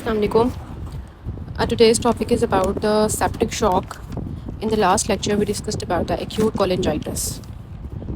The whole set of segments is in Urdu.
Assalamu alaikum. Today's topic is about the septic shock. In the last lecture, we discussed about the acute cholangitis.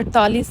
48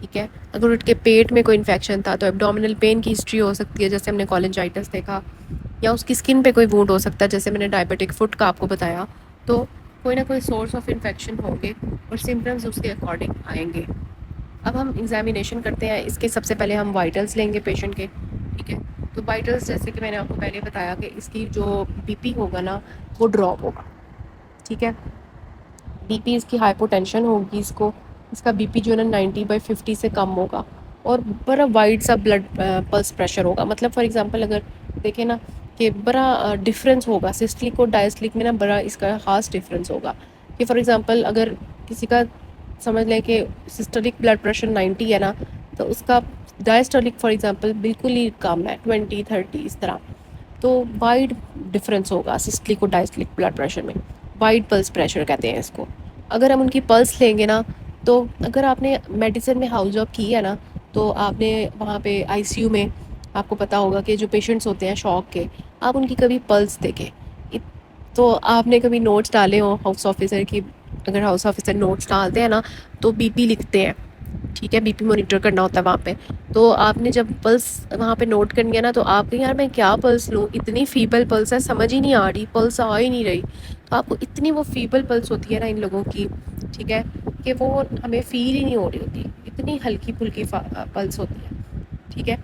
ٹھیک ہے. اگر اس کے پیٹ میں کوئی انفیکشن تھا تو ایبڈومینل پین کی ہسٹری ہو سکتی ہے جیسے ہم نے کولنجائٹس دیکھا, یا اس کی اسکن پہ کوئی وونڈ ہو سکتا ہے جیسے میں نے ڈائبیٹک فٹ کا آپ کو بتایا. تو کوئی نہ کوئی سورس آف انفیکشن ہوں گے اور سمپٹمز اس کے اکارڈنگ آئیں گے. اب ہم ایگزامینیشن کرتے ہیں. اس کے سب سے پہلے ہم وائٹلس لیں گے پیشنٹ کے. ٹھیک ہے, تو وائٹلس جیسے کہ میں نے آپ کو پہلے بتایا کہ اس کی جو بی پی ہوگا نا وہ ڈراپ ہوگا. ٹھیک ہے, بی پی اس کی ہائپو ٹینشن ہوگی, اس کا بی پی جو ہے نا 90/50 سے کم ہوگا, اور بڑا وائڈ سا بلڈ پلس پریشر ہوگا. مطلب فار ایگزامپل اگر دیکھیں نا کہ بڑا ڈفرینس ہوگا سسٹلک اور ڈائسٹلک میں نا, بڑا اس کا خاص ڈفرینس ہوگا. کہ فار ایگزامپل اگر کسی کا سمجھ لیں کہ سسٹلک بلڈ پریشر 90 ہے نا, تو اس کا ڈائسٹولک فار ایگزامپل بالکل ہی کم ہے 20-30 اس طرح. تو وائڈ ڈفرینس ہوگا سسٹلک اور ڈائسٹلک بلڈ پریشر میں. وائڈ پلس پریشر کہتے ہیں اس کو. اگر ہم ان کی پلس لیں گے نا, تو اگر آپ نے میڈیسن میں ہاؤس جاب کی ہے نا, تو آپ نے وہاں پہ آئی سی یو میں آپ کو پتا ہوگا کہ جو پیشنٹس ہوتے ہیں شوک کے, آپ ان کی کبھی پلس دیکھیں. تو آپ نے کبھی نوٹس ڈالے ہوں ہاؤس آفیسر کی, اگر ہاؤس آفیسر نوٹس ڈالتے ہیں نا تو بی پی لکھتے ہیں. ٹھیک ہے, بی پی مانیٹر کرنا ہوتا ہے وہاں پہ. تو آپ نے جب پلس وہاں پہ نوٹ کرنی ہے نا, تو آپ کہیں یار میں کیا پلس لوں, اتنی فیبل پلس ہے, سمجھ ہی نہیں آ رہی, پلس آ ہی نہیں رہی. تو آپ کو اتنی وہ فیبل پلس ہوتی ہے نا ان لوگوں کی, ٹھیک ہے, کہ وہ ہمیں فیل ہی نہیں ہو رہی ہوتی, اتنی ہلکی پھلکی پلس ہوتی ہے. ٹھیک ہے,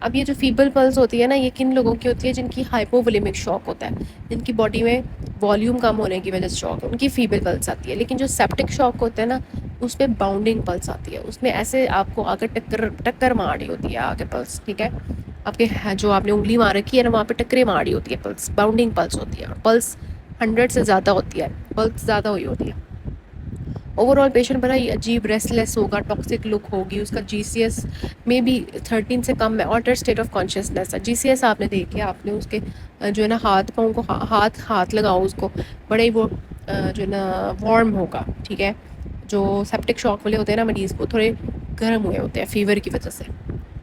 اب یہ جو فیبل پلس ہوتی ہے نا, یہ کن لوگوں کی ہوتی ہے جن کی ہائپوولیمک شوک ہوتا ہے, جن کی باڈی میں والیوم کم ہونے کی وجہ سے شوک ہے, ان کی فیبل پلس آتی ہے. لیکن جو سیپٹک شوک ہوتا ہے نا, اس میں باؤنڈنگ پلس آتی ہے. اس میں ایسے آپ کو آگر ٹکر مار رہی ہوتی ہے آگے پلس. ٹھیک ہے, آپ کے جو آپ نے انگلی مار رکھی ہے نا, وہاں پہ ٹکریں مار رہی ہوتی ہے پلس, باؤنڈنگ پلس ہوتی ہے. اور پلس 100 سے زیادہ ہوتی ہے, پلس زیادہ ہوئی ہوتی ہے. اوور آل پیشنٹ بڑا ہی عجیب ریسٹ لیس ہوگا, ٹاکسک لک ہوگی, اس کا جی سی ایس میں بھی 13 سے کم ہے, آلٹر اسٹیٹ آف کانشیسنیس ہے. جی سی ایس آپ نے دیکھ لیا, آپ نے اس کے جو ہے نا ہاتھ پاؤں کو ہاتھ لگاؤ اس کو, بڑے ہی وہ جو ہے نا وارم ہوگا. ٹھیک ہے, جو سیپٹک شاک والے ہوتے ہیں نا مریض, کو تھوڑے گرم ہوئے ہوتے ہیں فیور کی وجہ سے.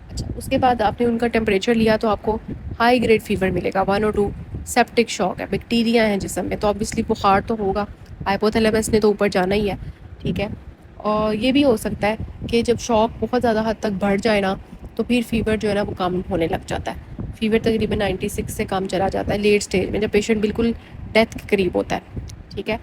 اچھا, اس کے بعد آپ نے ان کا ٹیمپریچر لیا تو آپ کو ہائی گریڈ فیور ملے گا 1 اور 2. سیپٹک شاک ہے, بیکٹیریا ہیں جسم میں, تو obviously بخار تو ہوگا, ہائپوتھیلیمس نے تو اوپر جانا ہی ہے. ٹھیک ہے, اور یہ بھی ہو سکتا ہے کہ جب شوق بہت زیادہ حد تک بڑھ جائے نا, تو پھر فیور جو ہے نا وہ کم ہونے لگ جاتا ہے. فیور تقریباً 96 سے کم چلا جاتا ہے لیٹ سٹیج میں, جب پیشنٹ بالکل ڈیتھ کے قریب ہوتا ہے. ٹھیک ہے,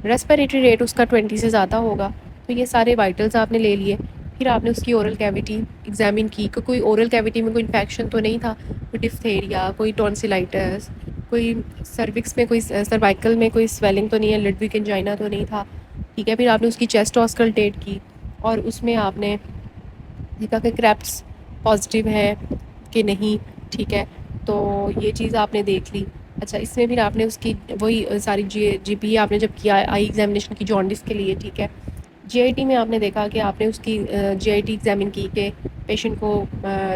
ریسپیریٹری ریٹ اس کا 20 سے زیادہ ہوگا. تو یہ سارے وائٹلز آپ نے لے لیے. پھر آپ نے اس کی اورل کیویٹی ایگزامن کی کہ کوئی اورل کیویٹی میں کوئی انفیکشن تو نہیں تھا, کوئی ڈفتھیریا, کوئی ٹونسلائٹس, کوئی سروکس میں, کوئی سروائکل میں کوئی سویلنگ تو نہیں ہے, لڈوک انجائنا تو نہیں تھا. ٹھیک ہے, پھر آپ نے اس کی چیسٹ آسکلٹیٹ کی, اور اس میں آپ نے دیکھا کہ کریپس پازیٹیو ہے کہ نہیں. ٹھیک ہے, تو یہ چیز آپ نے دیکھ لی. اچھا, اس میں پھر آپ نے اس کی وہی ساری جی پی آپ نے جب کیا آئی ایگزامینیشن کی جانڈس کے لیے. ٹھیک ہے, جی آئی ٹی میں آپ نے دیکھا کہ آپ نے اس کی جی آئی ٹی ایگزامن کی کہ پیشنٹ کو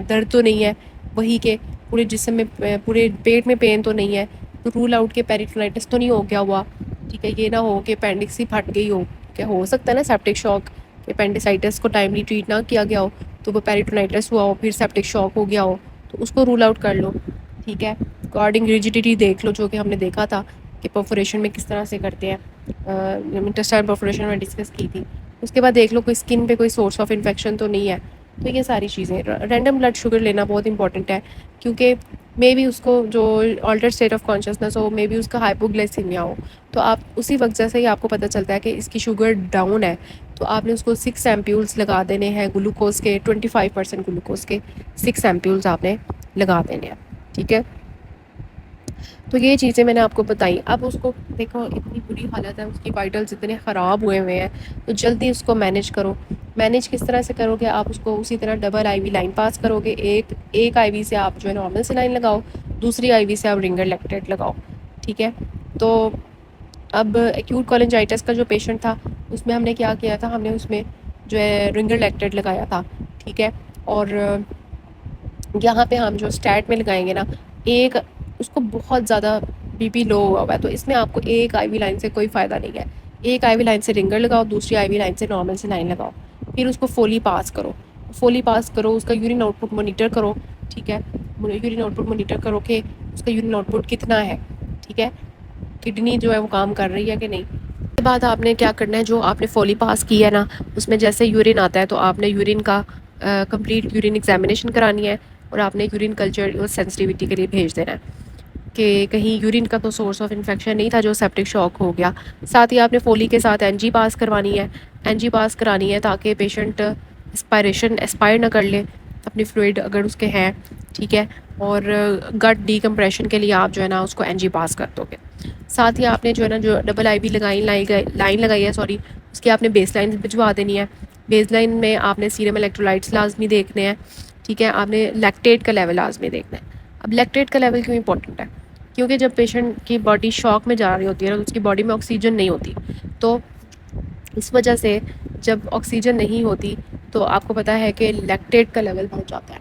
درد تو نہیں ہے, وہی کہ پورے جسم میں پورے پیٹ میں پین تو نہیں ہے, تو رول آؤٹ کے پیریٹونائٹس تو نہیں ہو گیا ہوا. ٹھیک ہے, یہ نہ ہو کہ اپینڈکس ہی پھٹ گئی ہو, کیا ہو سکتا ہے نا سیپٹک شاک, کہ اپینڈیسائٹس کو ٹائملی ٹریٹ نہ کیا گیا ہو, تو وہ پیریٹونائٹس ہوا ہو, پھر سیپٹک شاک ہو گیا ہو, تو اس کو رول آؤٹ کر لو. ٹھیک ہے, کارڈنگ ریجیڈیٹی دیکھ لو, جو کہ ہم نے دیکھا تھا کہ پرفوریشن میں کس طرح سے کرتے ہیں, انٹسٹائل پرفوریشن میں ڈسکس کی تھی. اس کے بعد دیکھ لو کوئی اسکن پہ کوئی سورس آف انفیکشن تو نہیں ہے. تو یہ ساری چیزیں, رینڈم بلڈ شوگر لینا بہت امپورٹنٹ ہے, کیونکہ مے بی اس کو جو آلٹر اسٹیٹ آف کانشیسنیس ہو, مے بی اس کا ہائپوگلائسیمیا ہو, تو آپ اسی وقت سے ہی آپ کو پتہ چلتا ہے کہ اس کی شوگر ڈاؤن ہے. تو آپ نے اس کو 6 ایمپیولس لگا دینے ہیں گلوکوز کے, 25% گلوکوز کے 6 ایمپیولس آپ نے لگا دینے ہیں. ٹھیک ہے, تو یہ چیزیں میں نے آپ کو بتائیں. اب اس کو دیکھو اتنی بری حالت ہے, اس کی وائٹلس اتنے خراب ہوئے ہوئے ہیں, تو جلدی اس کو مینیج کرو. مینیج کس طرح سے کرو گے, آپ اس کو اسی طرح ڈبل آئی وی لائن پاس کرو گے. ایک آئی وی سے آپ جو ہے نارمل سے لائن لگاؤ, دوسری آئی وی سے آپ رنگر لیکٹیٹ لگاؤ. ٹھیک ہے, تو اب ایکیوٹ کولنجائٹس کا جو پیشنٹ تھا, اس میں ہم نے کیا کیا تھا, ہم نے اس میں جو ہے رنگر لیکٹیٹ لگایا تھا. ٹھیک ہے, اور یہاں پہ ہم جو اسٹارٹ میں لگائیں گے نا, ایک اس کو بہت زیادہ بی پی لو ہوا ہوا ہے, تو اس میں آپ کو ایک آئی وی لائن سے کوئی فائدہ نہیں ہے. ایک آئی وی لائن سے رنگر لگاؤ, دوسری آئی وی لائن سے نارمل سے لائن لگاؤ. پھر اس کو فولی پاس کرو, اس کا یورین آؤٹ پٹ مانیٹر کرو. ٹھیک ہے, یورین آؤٹ پٹ مانیٹر کرو کہ اس کا یورین آؤٹ پٹ کتنا ہے. ٹھیک ہے, کڈنی جو ہے وہ کام کر رہی ہے کہ نہیں. بعد آپ نے کیا کرنا ہے، جو آپ نے فولی پاس کی ہے نا، اس میں جیسے یورین آتا ہے تو آپ نے یورین کا کمپلیٹ یورین ایگزامینیشن کرانی ہے، اور آپ نے یورین کلچر اور سینسٹیوٹی کے لیے بھیج دینا ہے کہ کہیں یورین کا تو سورس آف انفیکشن نہیں تھا جو سیپٹک شاک ہو گیا. ساتھ ہی آپ نے فولی کے ساتھ این جی پاس کروانی ہے، این جی پاس کرانی ہے تاکہ پیشنٹ اسپائر نہ کر لے اپنی فلوئڈ اگر اس کے ہیں، ٹھیک ہے. اور گٹ ڈی کمپریشن کے لیے آپ جو ہے نا اس کو این جی پاس کر دو گے. ساتھ ہی آپ نے جو ہے نا جو ڈبل آئی بی لائن لگائی ہے اس کی آپ نے بیس لائن بھجوا دینی ہے. بیس لائن میں آپ نے سیرم الیکٹرولائٹس لازمی دیکھنے ہیں، ٹھیک ہے. آپ نے لیکٹیٹ کا لیول لازمی دیکھنا ہے. اب لیکٹیٹ کا لیول کیوں امپورٹنٹ ہے؟ کیونکہ جب پیشنٹ کی باڈی شاک میں جا رہی ہوتی ہے نا، اس کی باڈی میں آکسیجن نہیں ہوتی، تو اس وجہ سے جب آکسیجن نہیں ہوتی تو آپ کو پتہ ہے کہ لیکٹیٹ کا لیول بڑھ جاتا ہے،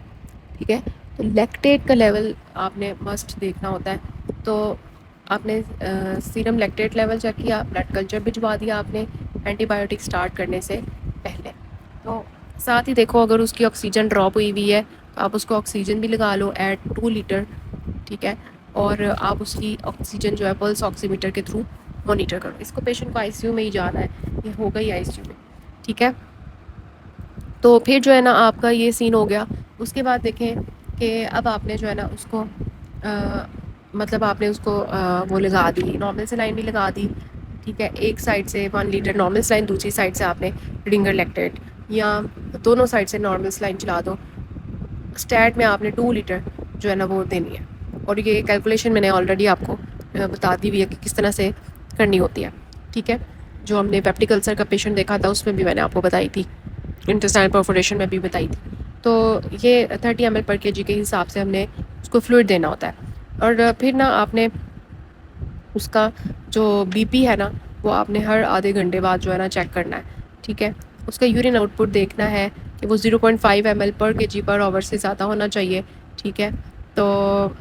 ٹھیک ہے. تو لیکٹیٹ کا لیول آپ نے مسٹ دیکھنا ہوتا ہے. تو آپ نے سیرم لیکٹیٹ لیول چیک کیا، بلڈ کلچر بھجوا دیا آپ نے اینٹی بایوٹک سٹارٹ کرنے سے پہلے. تو ساتھ ہی دیکھو اگر اس کی آکسیجن ڈراپ ہوئی ہوئی ہے تو آپ اس کو آکسیجن بھی لگا لو ایٹ 2 لیٹر، ٹھیک ہے. اور آپ اس کی آکسیجن جو ہے پلس آکسی میٹر کے تھرو مانیٹر کرو. اس کو پیشنٹ کو آئی سی یو میں ہی جانا ہے، یہ ہوگا ہی آئی سی یو میں، ٹھیک ہے. تو پھر جو ہے نا آپ کا یہ سین ہو گیا. اس کے بعد دیکھیں کہ اب آپ نے جو ہے نا اس کو مطلب آپ نے اس کو وہ لگا دی، نارمل سلائن بھی لگا دی، ٹھیک ہے. ایک سائڈ سے 1 لیٹر نارمل سلائن، دوسری سائڈ سے آپ نے رنگر لیکٹیٹ، یا دونوں سائڈ سے نارمل سلائن چلا دو. اسٹیٹ میں آپ نے 2 لیٹر جو ہے نا وہ دینی ہے. اور یہ کیلکولیشن میں نے آلریڈی آپ کو بتا دی ہوئی ہے کہ کس طرح سے کرنی ہوتی ہے، ٹھیک ہے. جو ہم نے پیپٹک السر کا پیشنٹ دیکھا تھا اس میں بھی میں نے آپ کو بتائی تھی، انٹسٹائنل پرفوریشن میں بھی بتائی تھی. تو یہ 30 ml پر کے جی کے حساب سے ہم نے اس کو فلوئڈ دینا ہوتا ہے. اور پھر نا آپ نے اس کا جو بی پی ہے نا وہ آپ نے ہر آدھے گھنٹے بعد جو ہے نا چیک کرنا ہے، ٹھیک ہے. اس کا یورین آؤٹ پٹ دیکھنا ہے کہ وہ 0.5 ml پر کے جی پر آور سے زیادہ ہونا چاہیے، ٹھیک ہے. تو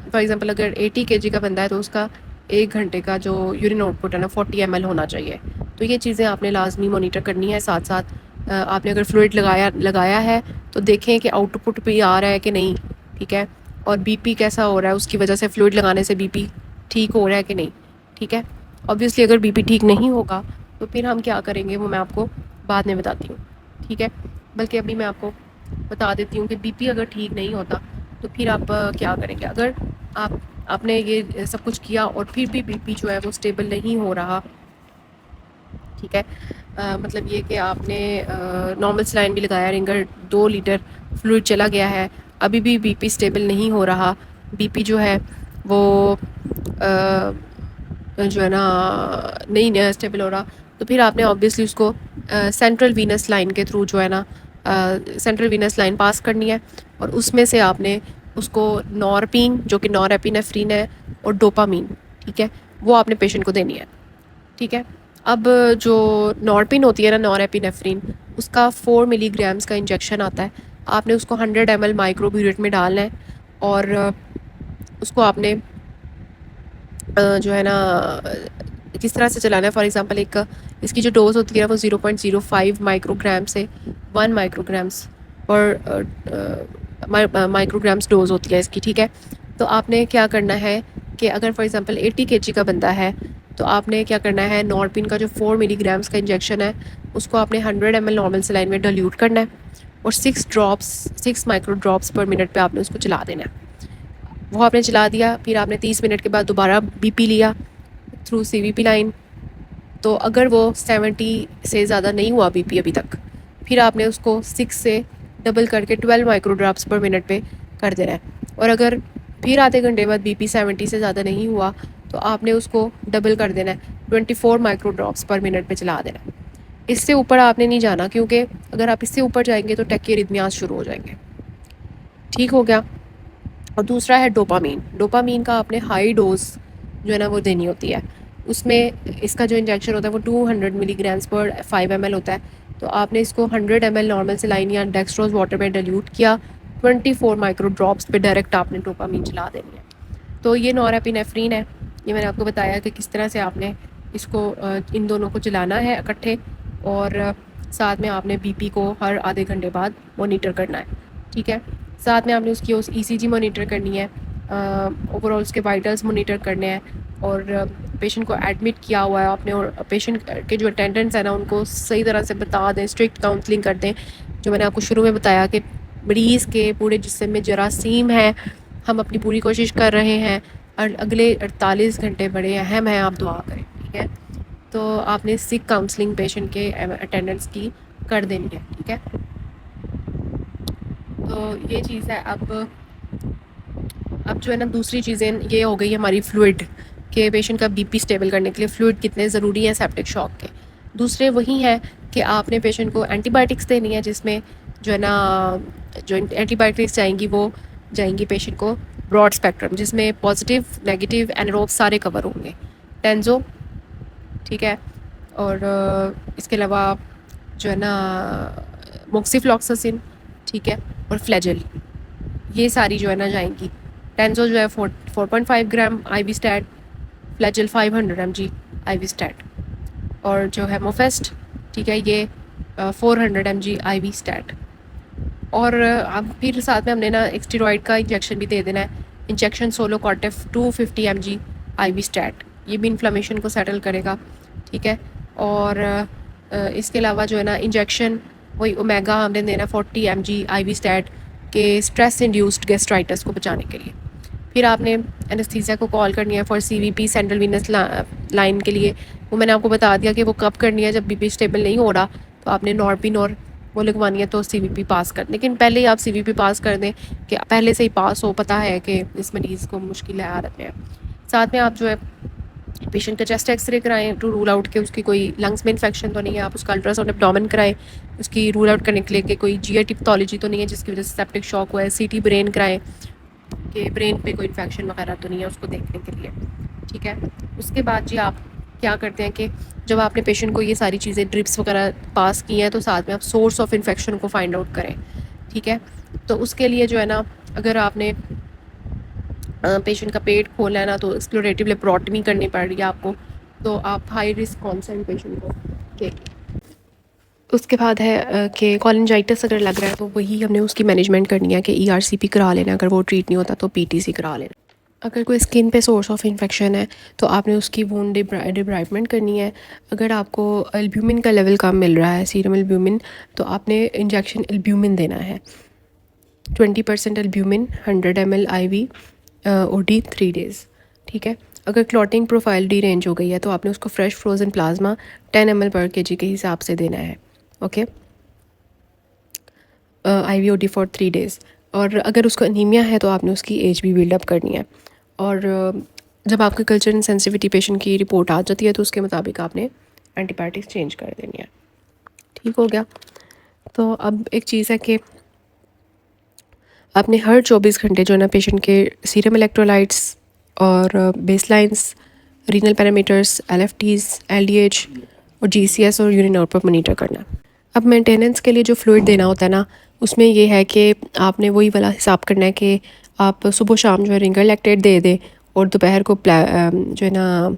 فار ایگزامپل اگر 80 کے جی کا بندہ ہے تو اس کا 1 گھنٹے کا جو یورین آؤٹ پٹ ہے نا 40 ml ہونا چاہیے. تو یہ چیزیں آپ نے لازمی مانیٹر کرنی ہے. ساتھ ساتھ آپ نے اگر فلوئڈ لگایا ہے تو دیکھیں کہ آؤٹ پٹ بھی آ رہا ہے کہ نہیں، ٹھیک ہے. اور بی پی کیسا ہو رہا ہے، اس کی وجہ سے فلوئڈ لگانے سے بی پی ٹھیک ہو رہا ہے کہ نہیں، ٹھیک ہے. اوبویسلی اگر بی پی ٹھیک نہیں ہوگا تو پھر ہم کیا کریں گے وہ میں آپ کو بعد میں بتاتی ہوں، ٹھیک ہے. بلکہ ابھی میں آپ کو بتا دیتی ہوں کہ بی پی اگر ٹھیک نہیں ہوتا تو پھر آپ کیا کریں گے. اگر آپ نے یہ سب کچھ کیا اور پھر بھی بی پی جو ہے وہ اسٹیبل نہیں ہو رہا، ٹھیک ہے. مطلب یہ کہ آپ نے نارمل سلائن بھی لگایا، رنگر 2 لیٹر فلوئڈ چلا گیا ہے، ابھی بھی بی پی اسٹیبل نہیں ہو رہا، بی پی جو ہے وہ جو ہے نا نہیں اسٹیبل ہو رہا، تو پھر آپ نے آبویسلی اس کو سینٹرل وینس لائن کے تھرو جو ہے نا سینٹرل وینس لائن پاس کرنی ہے. اور اس میں سے آپ نے اس کو نورپین جو کہ نور ایپینیفرین ہے اور ڈوپامین، ٹھیک ہے، وہ آپ نے پیشنٹ کو دینی ہے، ٹھیک ہے. اب جو نورپین ہوتی ہے نا نور ایپینیفرین، اس کا 4 ملی گرامز کا انجیکشن آتا ہے. آپ نے اس کو 100 ml مائکرو بیوریٹ میں ڈالنا ہے اور اس کو آپ نے جو ہے نا کس طرح سے چلانا ہے. فار ایگزامپل ایک اس کی جو ڈوز ہوتی ہے وہ 0.05 مائکرو گرام سے 1 مائکرو گرامس پر مائکرو گرامس ڈوز ہوتی ہے اس کی، ٹھیک ہے. تو آپ نے کیا کرنا ہے کہ اگر فار ایگزامپل 80 کے جی کا بندہ ہے تو آپ نے کیا کرنا ہے، نورپین کا جو 4 ملی گرامس کا انجیکشن ہے اس کو آپ نے 100 ml نارمل سلائن میں ڈیلیوٹ کرنا ہے اور 6 مائکرو ڈراپس پر منٹ پہ آپ نے اس کو چلا دینا ہے. وہ آپ نے چلا دیا، پھر آپ نے 30 منٹ کے بعد دوبارہ بی پی لیا تھرو سی وی پی لائن. تو اگر وہ 70 سے زیادہ نہیں ہوا بی پی ابھی تک، پھر آپ نے اس کو 6 سے ڈبل کر کے 12 مائکرو ڈراپس پر منٹ پہ کر دینا ہے. اور اگر پھر آدھے گھنٹے بعد بی پی 70 سے زیادہ نہیں ہوا تو آپ نے اس کو ڈبل کر دینا ہے، 24 مائکرو ڈراپس پر منٹ پہ چلا دینا ہے. اس سے اوپر آپ نے نہیں جانا، کیونکہ اگر آپ اس سے اوپر جائیں گے تو ٹیکیاررھتمیاز شروع ہو جائیں گے، ٹھیک ہو گیا. اور دوسرا ہے ڈوپامین. ڈوپامین کا آپ نے ہائی ڈوز جو ہے نا وہ دینی ہوتی ہے. اس میں اس کا جو انجیکشن ہوتا ہے وہ 200 ملی گرامس پر 5 ml ہوتا ہے. تو آپ نے اس کو 100 ml نارمل سلائن یا ڈیکسٹروز واٹر میں ڈیلیوٹ کیا، 24 مائکرو ڈراپس پہ ڈائریکٹ آپ نے ڈوپامین چلا دینی ہے. تو یہ نور ایپینیفرین ہے، یہ میں نے آپ کو بتایا کہ کس طرح سے آپ نے اس کو ان دونوں کو چلانا ہے اکٹھے، اور ساتھ میں آپ نے بی پی کو ہر آدھے گھنٹے بعد مانیٹر کرنا ہے، ٹھیک ہے. ساتھ میں آپ نے اس کی ای سی جی مانیٹر کرنی ہے، اوور آل اس کے وائٹلس مانیٹر کرنے ہیں، اور پیشنٹ کو ایڈمٹ کیا ہوا ہے آپ نے، اور پیشنٹ کے جو اٹینڈنٹس ہیں نا ان کو صحیح طرح سے بتا دیں، اسٹرکٹ کاؤنسلنگ کر دیں. جو میں نے آپ کو شروع میں بتایا کہ مریض کے پورے جسم میں جراثیم ہے، ہم اپنی پوری کوشش کر رہے ہیں، اور اگلے 48 گھنٹے بڑے اہم ہیں، آپ دعا کریں. ٹھیک ہے، تو آپ نے سک کاؤنسلنگ پیشنٹ کے اٹینڈنٹس کی کر دینی ہے. ٹھیک ہے، تو یہ چیز ہے. اب جو ہے نا دوسری چیزیں یہ ہو گئی ہماری فلوئڈ، کہ پیشنٹ کا بی پی اسٹیبل کرنے کے لیے فلوئڈ کتنے ضروری ہیں سیپٹک شاک کے. دوسرے وہی ہے کہ آپ نے پیشنٹ کو اینٹی بائیوٹکس دینی ہے، جس میں جو ہے نا جو اینٹی بائیوٹکس جائیں گی وہ جائیں گی پیشنٹ کو براڈ اسپیکٹرم، جس میں پازیٹیو نیگیٹو اینروب سارے کور ہوں گے. ٹینزو، ٹھیک ہے، اور اس کے علاوہ جو ہے نا موکسیفلاکساسن، ٹھیک ہے، اور فلیجل، یہ ساری جو ہے نا جائیں گی. ٹینزو جو ہے 4.5 گرام آئی وی اسٹیٹ، فلیجل 500 mg آئی وی اسٹیٹ، اور جو ہے موفیسٹ، ٹھیک ہے، یہ 400 mg آئی وی اسٹیٹ. اور اب پھر ساتھ میں ہم نے نا ایک اسٹیرائڈ کا انجیکشن بھی دے دینا ہے. انجیکشن سولو کارٹیف 250 mg آئی وی اسٹیٹ، یہ بھی انفلامیشن کو سیٹل کرے گا. ٹھیک ہے، اور اس کے علاوہ جو ہے نا انجیکشن وہی اومیگا ہم نے دینا 40 mg آئی وی اسٹیٹ کے اسٹریس انڈیوسڈ گیسٹرائٹس کو بچانے کے لیے. پھر آپ نے انستھیزیا کو کال کرنی ہے for C V P central venous line کے لیے. وہ میں نے آپ کو بتا دیا کہ وہ کب کرنی ہے، جب بی پی اسٹیبل نہیں ہو رہا تو آپ نے نورپین اور وہ لگوانی ہے تو سی وی پی پاس کر دیں. لیکن پہلے ہی آپ سی وی پی پاس کر دیں کہ پہلے سے ہی پاس ہو، پتہ ہے کہ اس مریض کو مشکل ہے حالت میں. ساتھ میں آپ جو ہے پیشنٹ کا چیسٹ ایکس رے کرائیں ٹو رول آؤٹ کہ اس کی کوئی لنگس میں انفیکشن تو نہیں ہے. آپ اس کا الٹرا ساؤنڈ ایبڈومن کرائیں اس کی رول آؤٹ کرنے کے لیے کہ کوئی جی آئی ٹی پیتھولوجی تو نہیں ہے جس کی وجہ سے سیپٹک شاک ہوا ہے. سی ٹی برین کرائیں کہ برین پہ کوئی انفیکشن وغیرہ تو نہیں ہے، اس کو دیکھنے کے لیے. ٹھیک ہے، اس کے بعد جی آپ کیا کرتے ہیں کہ جب آپ نے پیشنٹ کو یہ ساری چیزیں ڈرپس وغیرہ پاس کی ہیں تو ساتھ میں آپ سورس آف انفیکشن کو فائنڈ آؤٹ کریں. ٹھیک ہے، تو اس کے لیے جو ہے نا اگر آپ نے پیشنٹ کا پیٹ کھولا ہے نا تو ایکسپلوریٹو لیپروٹمی کرنی پڑ رہی ہے آپ کو، تو آپ ہائی رسک کون سا پیشنٹ کو دیکھیں. اس کے بعد ہے کہ کولنجائٹس اگر لگ رہا ہے تو وہی ہم نے اس کی مینجمنٹ کرنی ہے کہ ای آر سی پی کرا لینا، اگر وہ ٹریٹ نہیں ہوتا تو پی ٹی سی کرا لینا. اگر کوئی اسکن پہ سورس آف انفیکشن ہے تو آپ نے اس کی وونڈ ڈیبرائڈمنٹ کرنی ہے. اگر آپ کو البیومن کا لیول کم مل رہا ہے، سیرم البیومن، تو آپ نے انجیکشن البیومن دینا ہے 20% albumin 100 ml I V O D 3 days. ٹھیک ہے، اگر کلاٹنگ پروفائل ڈی رینج ہو گئی ہے تو آپ نے اس کو فریش فروزن پلازما 10 ml پر کے جی کے حساب سے دینا ہے. Okay, I V O D for 3 days. اور اگر اس کو انیمیا ہے تو آپ نے اس کی ایج بھی بلڈ اپ کرنی ہے. اور جب آپ کے کلچر سینسٹیوٹی پیشنٹ کی رپورٹ آ جاتی ہے تو اس کے مطابق آپ نے اینٹی بایوٹکس چینج کر دینی ہے. ٹھیک ہو گیا. تو اب ایک چیز ہے کہ آپ نے ہر 24 گھنٹے جو ہے نا پیشنٹ کے سیرم الیکٹرولائٹس اور baselines, renal parameters, L F Ts, L D H اور جی سی ایس اور یورین آؤٹ پر مانیٹر کرنا. اب مینٹیننس کے لیے جو فلوئڈ دینا ہوتا ہے نا، اس میں یہ ہے کہ آپ نے وہی والا حساب کرنا ہے کہ آپ صبح شام جو ہے رنگر لیکٹیٹ دے دیں اور دوپہر کو جو ہے نا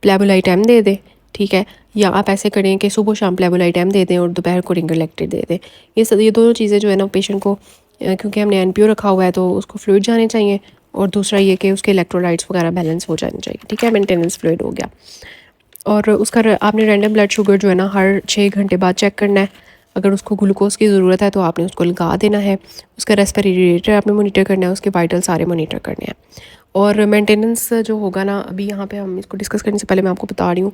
پلیبولائٹ ایم دے دیں. ٹھیک ہے، یا آپ ایسے کریں کہ صبح شام پلیبولائٹ ایم دے دیں اور دوپہر کو رنگر لیکٹیٹ دے دیں. یہ دونوں چیزیں جو ہے نا پیشنٹ کو، کیونکہ ہم نے این پی او رکھا ہوا ہے تو اس کو فلوئڈ جانے چاہیے، اور دوسرا یہ کہ اس کے الیکٹرولائٹس وغیرہ بیلنس ہو جانے چاہیے. ٹھیک ہے، مینٹیننس فلوئڈ ہو گیا. اور اس کا آپ نے رینڈم بلڈ شوگر جو ہے نا ہر 6 گھنٹے بعد چیک کرنا ہے. اگر اس کو گلوکوز کی ضرورت ہے تو آپ نے اس کو لگا دینا ہے. اس کا ریسپیریٹری ریٹ آپ نے مانیٹر کرنا ہے، اس کے وائٹل سارے مانیٹر کرنے ہیں. اور مینٹیننس جو ہوگا نا، ابھی یہاں پہ ہم اس کو ڈسکس کرنے سے پہلے میں آپ کو بتا رہی ہوں،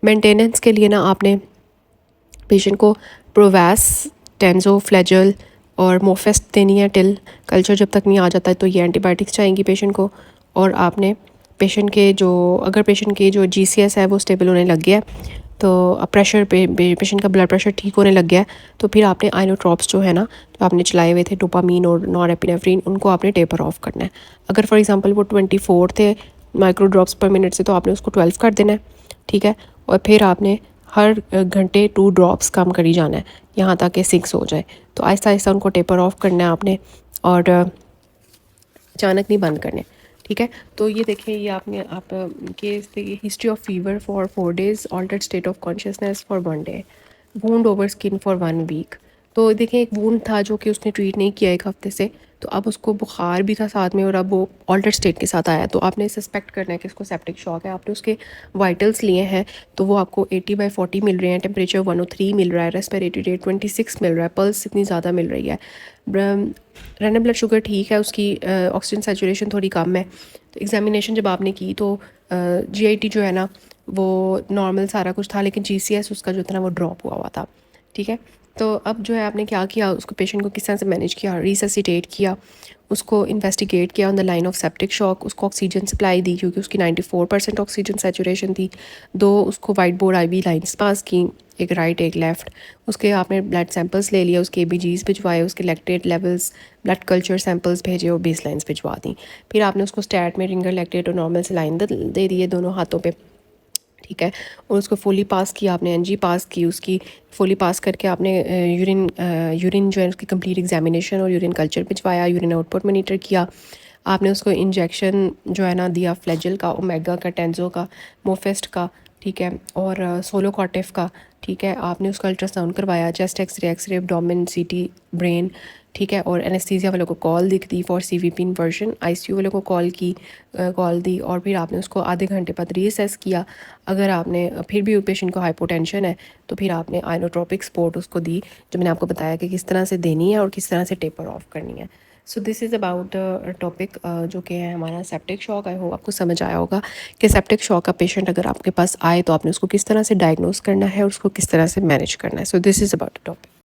مینٹیننس کے لیے نا آپ نے پیشنٹ کو پروویس، ٹینزو، فلیجل اور موفیسٹ دینی ہے ٹل کلچر جب تک نہیں آ جاتا ہے، تو یہ اینٹی بایوٹکس چاہیں گی پیشنٹ کو. اور آپ نے پیشنٹ کے اگر پیشنٹ کے جو جی سی ایس ہے وہ اسٹیبل ہونے لگ گیا ہے تو پریشر پیشنٹ کا بلڈ پریشر ٹھیک ہونے لگ گیا ہے، تو پھر آپ نے آئنوٹراپس جو ہے نا جو آپ نے چلائے ہوئے تھے ڈوپامین اور نور ایپینیفرین، ان کو آپ نے ٹیپر آف کرنا ہے. اگر فار ایگزامپل وہ 24 تھے مائکرو ڈراپس پر منٹ سے، تو آپ نے اس کو 12 کر دینا ہے. ٹھیک ہے، اور پھر آپ نے ہر گھنٹے 2 ڈراپس کم کری جانا ہے یہاں تک کہ 6 ہو جائے. تو آہستہ آہستہ ان کو ٹیپر آف کرنا ہے آپ نے، اور اچانک نہیں بند کرنے. ٹھیک ہے، تو یہ دیکھیں، یہ آپ کے history of fever for 4 days، altered state of consciousness for 1 day، wound over skin for 1 week. تو دیکھیں ایک وونڈ تھا جو کہ اس نے ٹریٹ نہیں کیا 1 ہفتے سے، تو اب اس کو بخار بھی تھا ساتھ میں اور اب وہ آلٹر اسٹیٹ کے ساتھ آیا، تو آپ نے سسپیکٹ کرنا ہے کہ اس کو سیپٹک شاک ہے. آپ نے اس کے وائٹلس لیے ہیں تو وہ آپ کو 80/40 مل رہے ہیں، ٹیمپریچر 103 مل رہا ہے، ریسپیریٹری ریٹ 26 مل رہا ہے، پلس اتنی زیادہ مل رہی ہے، رینڈم بلڈ شوگر ٹھیک ہے، اس کی آکسیجن سیچوریشن تھوڑی کم ہے. تو ایگزامینیشن جب آپ نے کی تو جی آئی ٹی جو ہے نا وہ نارمل سارا کچھ تھا، لیکن جی سی ایس اس کا جو تھا نا وہ ڈراپ ہوا تھا. ٹھیک ہے، تو اب جو ہے آپ نے کیا کیا، اس کو پیشنٹ کو کس طرح سے مینیج کیا، ریسسیٹیٹ کیا، اس کو انویسٹیگیٹ کیا آن دا لائن آف سیپٹک شاک، اس کو آکسیجن سپلائی دی کیونکہ اس کی 94% آکسیجن سیچوریشن تھی. 2 اس کو وائٹ بورڈ آئی وی لائنس پاس کی، ایک رائٹ ایک لیفٹ. اس کے آپ نے بلڈ سیمپلس لے لیا، اس کے بی جیز بھجوائے، اس کے لیکٹیٹ لیولس، بلڈ کلچر سیمپلس بھیجے اور بیس لائنس بھجوا دیں. پھر آپ نے اس کو اسٹیٹ میں رنگر لیکٹیٹ اور نارمل سلائن دے دیے دونوں ہاتھوں پہ. ٹھیک ہے، اور اس کو فولی پاس کیا آپ نے، این جی پاس کی اس کی، فولی پاس کر کے آپ نے یورین جو ہے اس کی کمپلیٹ ایگزامینیشن اور یورین کلچر بھجوایا، یورین آؤٹ پٹ مانیٹر کیا. آپ نے اس کو انجیکشن جو ہے نا دیا فلیجل کا، اومیگا کا، ٹینزو کا، موفیسٹ کا، ٹھیک ہے، اور سولو کاٹف کا. ٹھیک ہے، آپ نے اس کا الٹرا ساؤنڈ کروایا، chest X ray ابڈومن، C T, brain. ٹھیک ہے، اور انیستھیزیا والوں کو کال دی for C V P insertion, I C U والوں کو کال دی. اور پھر آپ نے اس کو آدھے گھنٹے بعد ری اسیس کیا. اگر آپ نے پھر بھی پیشنٹ کو ہائپوٹینشن ہے تو پھر آپ نے آئنوٹروپک سپورٹ اس کو دی، جو میں نے آپ کو بتایا کہ کس طرح سے دینی ہے اور کس طرح سے ٹیپر آف کرنی ہے. سو دس از اباؤٹ ٹاپک جو کہ ہے ہمارا سیپٹک شاک. آئی ہوپ آپ کو سمجھ آیا ہوگا کہ سیپٹک شاک کا پیشنٹ اگر آپ کے پاس آئے تو آپ نے اس کو کس طرح سے ڈائگنوز کرنا ہے اور اس کو کس طرح سے مینیج کرنا ہے. سو دس از اباؤٹ ٹاپک.